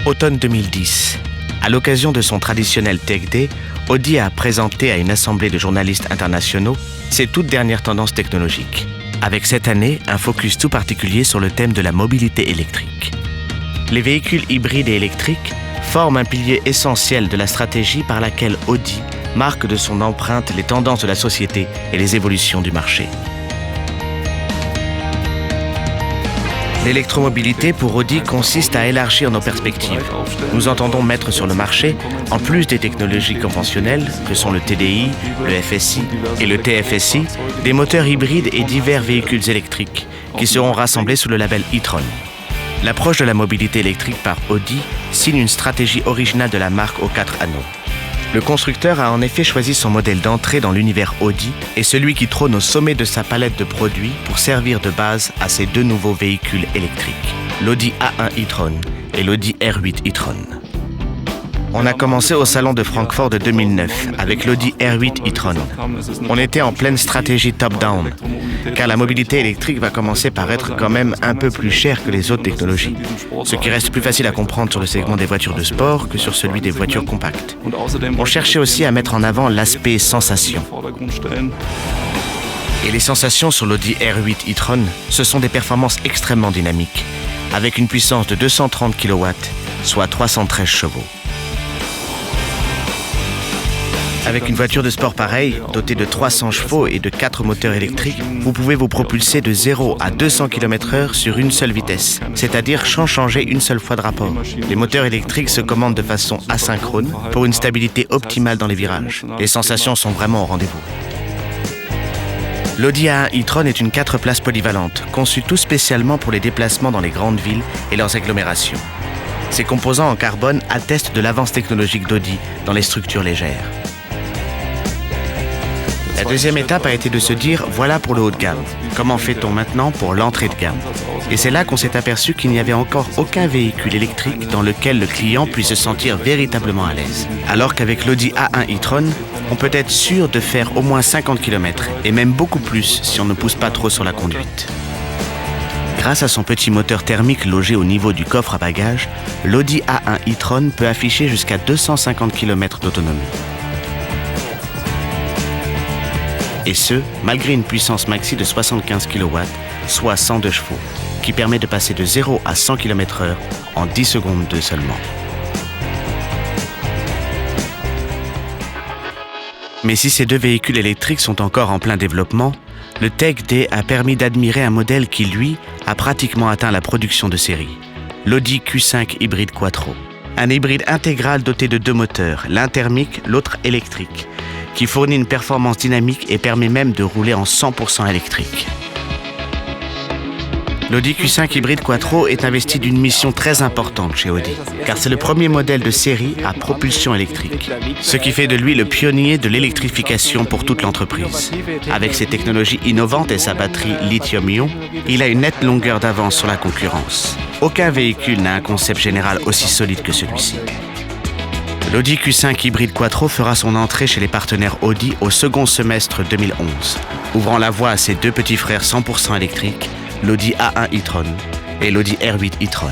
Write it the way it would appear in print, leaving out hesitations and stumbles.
Automne 2010. À l'occasion de son traditionnel Tech Day, Audi a présenté à une assemblée de journalistes internationaux ses toutes dernières tendances technologiques. Avec cette année, un focus tout particulier sur le thème de la mobilité électrique. Les véhicules hybrides et électriques forment un pilier essentiel de la stratégie par laquelle Audi marque de son empreinte les tendances de la société et les évolutions du marché. L'électromobilité pour Audi consiste à élargir nos perspectives. Nous entendons mettre sur le marché, en plus des technologies conventionnelles que sont le TDI, le FSI et le TFSI, des moteurs hybrides et divers véhicules électriques qui seront rassemblés sous le label e-tron. L'approche de la mobilité électrique par Audi signe une stratégie originale de la marque aux 4 anneaux. Le constructeur a en effet choisi son modèle d'entrée dans l'univers Audi et celui qui trône au sommet de sa palette de produits pour servir de base à ses deux nouveaux véhicules électriques, l'Audi A1 e-tron et l'Audi R8 e-tron. On a commencé au salon de Francfort de 2009 avec l'Audi R8 e-tron. On était en pleine stratégie top-down, car la mobilité électrique va commencer par être quand même un peu plus chère que les autres technologies, ce qui reste plus facile à comprendre sur le segment des voitures de sport que sur celui des voitures compactes. On cherchait aussi à mettre en avant l'aspect sensation. Et les sensations sur l'Audi R8 e-tron, ce sont des performances extrêmement dynamiques, avec une puissance de 230 kW, soit 313 chevaux. Avec une voiture de sport pareille, dotée de 300 chevaux et de 4 moteurs électriques, vous pouvez vous propulser de 0 à 200 km/h sur une seule vitesse, c'est-à-dire sans changer une seule fois de rapport. Les moteurs électriques se commandent de façon asynchrone pour une stabilité optimale dans les virages. Les sensations sont vraiment au rendez-vous. L'Audi A1 e-tron est une 4 places polyvalente, conçue tout spécialement pour les déplacements dans les grandes villes et leurs agglomérations. Ses composants en carbone attestent de l'avance technologique d'Audi dans les structures légères. La deuxième étape a été de se dire, voilà pour le haut de gamme. Comment fait-on maintenant pour l'entrée de gamme? Et c'est là qu'on s'est aperçu qu'il n'y avait encore aucun véhicule électrique dans lequel le client puisse se sentir véritablement à l'aise. Alors qu'avec l'Audi A1 e-tron, on peut être sûr de faire au moins 50 km, et même beaucoup plus si on ne pousse pas trop sur la conduite. Grâce à son petit moteur thermique logé au niveau du coffre à bagages, l'Audi A1 e-tron peut afficher jusqu'à 250 km d'autonomie. Et ce, malgré une puissance maxi de 75 kW, soit 102 chevaux, qui permet de passer de 0 à 100 km/h en 10 secondes de seulement. Mais si ces deux véhicules électriques sont encore en plein développement, le Tech Day a permis d'admirer un modèle qui, lui, a pratiquement atteint la production de série, l'Audi Q5 hybride Quattro. Un hybride intégral doté de 2 moteurs, l'un thermique, l'autre électrique, qui fournit une performance dynamique et permet même de rouler en 100% électrique. L'Audi Q5 hybride Quattro est investi d'une mission très importante chez Audi, car c'est le premier modèle de série à propulsion électrique, ce qui fait de lui le pionnier de l'électrification pour toute l'entreprise. Avec ses technologies innovantes et sa batterie lithium-ion, il a une nette longueur d'avance sur la concurrence. Aucun véhicule n'a un concept général aussi solide que celui-ci. L'Audi Q5 hybride Quattro fera son entrée chez les partenaires Audi au second semestre 2011, ouvrant la voie à ses deux petits frères 100% électriques, l'Audi A1 e-tron et l'Audi R8 e-tron.